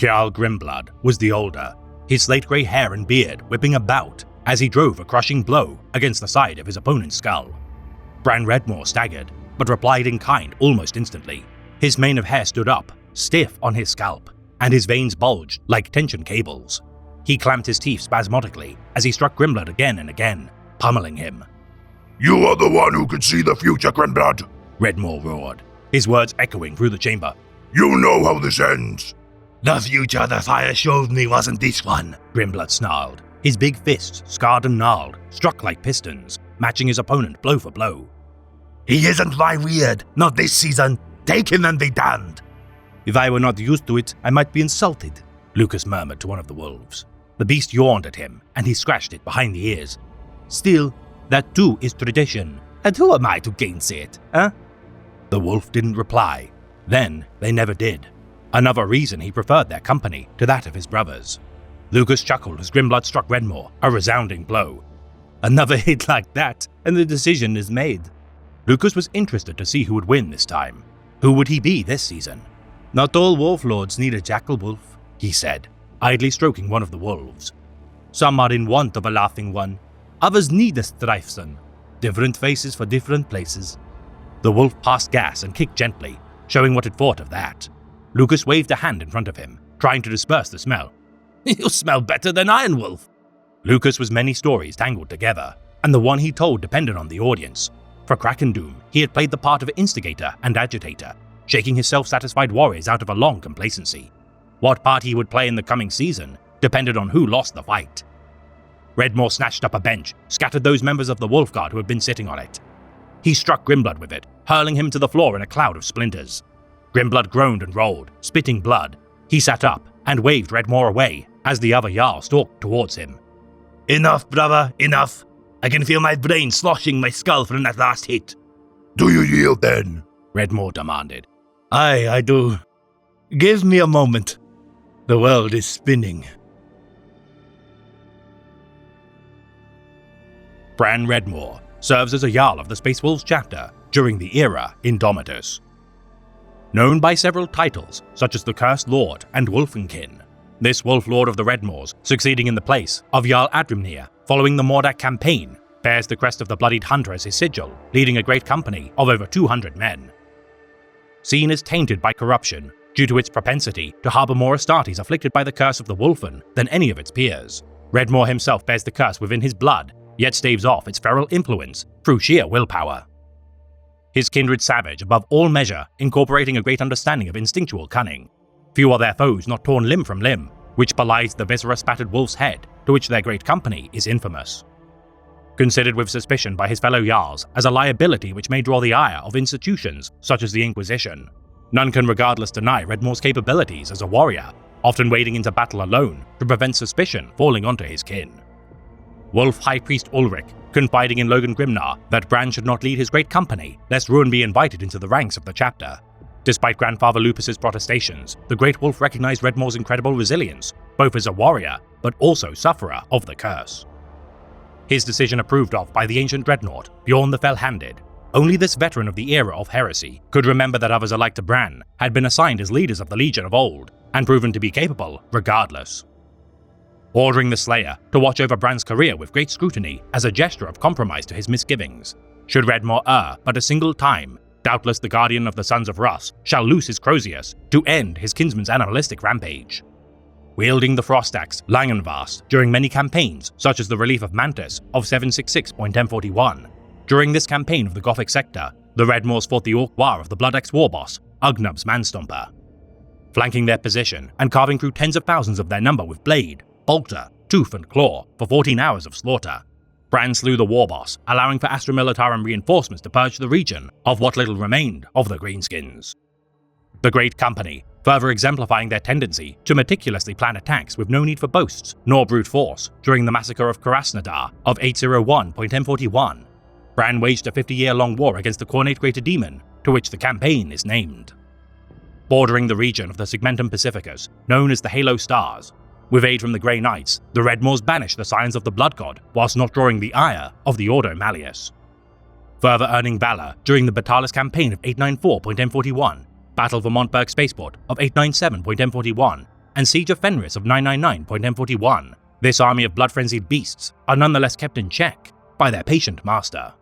Kjal Grimblood was the older, his slate-grey hair and beard whipping about as he drove a crushing blow against the side of his opponent's skull. Bran Redmore staggered, but replied in kind almost instantly. His mane of hair stood up, stiff on his scalp, and his veins bulged like tension cables. He clamped his teeth spasmodically as he struck Grimblood again and again, pummeling him. "You are the one who can see the future, Grimblood," Redmore roared, his words echoing through the chamber. "You know how this ends." "The future the fire showed me wasn't this one," Grimblood snarled. His big fists, scarred and gnarled, struck like pistons, matching his opponent blow for blow. "He isn't my weird, not this season. Take him and be damned." "If I were not used to it, I might be insulted," Lucas murmured to one of the wolves. The beast yawned at him, and he scratched it behind the ears. "Still, that too is tradition, and who am I to gainsay it, huh?" The wolf didn't reply. Then they never did. Another reason he preferred their company to that of his brothers. Lucas chuckled as Grimblood struck Redmore, a resounding blow. "Another hit like that, and the decision is made." Lucas was interested to see who would win this time. Who would he be this season? "Not all wolf lords need a jackal wolf," he said, idly stroking one of the wolves. "Some are in want of a laughing one. Others need a strifeson. Different faces for different places." The wolf passed gas and kicked gently, showing what it thought of that. Lucas waved a hand in front of him, trying to disperse the smell. "You smell better than Iron Wolf." Lucas was many stories tangled together, and the one he told depended on the audience. For Krakendoom, he had played the part of instigator and agitator, shaking his self-satisfied warriors out of a long complacency. What part he would play in the coming season depended on who lost the fight. Redmore snatched up a bench, scattered those members of the Wolf Guard who had been sitting on it. He struck Grimblood with it, hurling him to the floor in a cloud of splinters. Grimblood groaned and rolled, spitting blood. He sat up and waved Redmore away as the other Jarl stalked towards him. "Enough, brother, enough. I can feel my brain sloshing my skull from that last hit." "Do you yield then?" Redmore demanded. Aye, I do. Give me a moment. The world is spinning." Bran Redmore serves as a Jarl of the Space Wolves chapter during the era Indomitus. Known by several titles, such as the Cursed Lord and Wolfenkin, this Wolf Lord of the Redmoors, succeeding in the place of Jarl Adrimnir following the Mordak campaign, bears the crest of the Bloodied Hunter as his sigil, leading a great company of over 200 men. Seen as tainted by corruption due to its propensity to harbour more Astartes afflicted by the curse of the Wolfen than any of its peers, Redmore himself bears the curse within his blood, yet staves off its feral influence through sheer willpower. His kindred savage above all measure, incorporating a great understanding of instinctual cunning. Few are their foes not torn limb from limb, which belies the viscera-spattered wolf's head to which their great company is infamous. Considered with suspicion by his fellow Jarls as a liability which may draw the ire of institutions such as the Inquisition, none can regardless deny Redmore's capabilities as a warrior, often wading into battle alone to prevent suspicion falling onto his kin. Wolf High Priest Ulrich, confiding in Logan Grimnar that Bran should not lead his great company lest ruin be invited into the ranks of the chapter. Despite Grandfather Lupus's protestations, the Great Wolf recognized Redmore's incredible resilience, both as a warrior, but also sufferer of the curse. His decision approved of by the ancient dreadnought, Bjorn the Fell-Handed. Only this veteran of the era of heresy could remember that others alike to Bran had been assigned as leaders of the Legion of old, and proven to be capable regardless. Ordering the Slayer to watch over Bran's career with great scrutiny as a gesture of compromise to his misgivings. Should Redmore err but a single time, doubtless the Guardian of the Sons of Russ shall loose his Crozius to end his kinsman's animalistic rampage. Wielding the frost axe Langenvast during many campaigns, such as the Relief of Mantis of 766.1041. During this campaign of the Gothic sector, the Redmoors fought the Orc War of the Blood Axe warboss, Ugnub's Manstomper. Flanking their position and carving through tens of thousands of their number with blade, bolter, tooth and claw for 14 hours of slaughter. Bran slew the warboss, allowing for Astra Militarum reinforcements to purge the region of what little remained of the Greenskins. The Great Company, further exemplifying their tendency to meticulously plan attacks with no need for boasts nor brute force during the massacre of Krasnodar of 801.1041. Bran waged a 50-year-long war against the Cornate Greater Demon, to which the campaign is named. Bordering the region of the Segmentum Pacificus, known as the Halo Stars, with aid from the Grey Knights, the Redmoors banished the Scions of the Blood God whilst not drawing the ire of the Ordo Malleus. Further earning valor during the Batalis campaign of 894.1041, Battle for Montberg Spaceport of 897.1041, and Siege of Fenris of 999.M41, this army of blood-frenzied beasts are nonetheless kept in check by their patient master.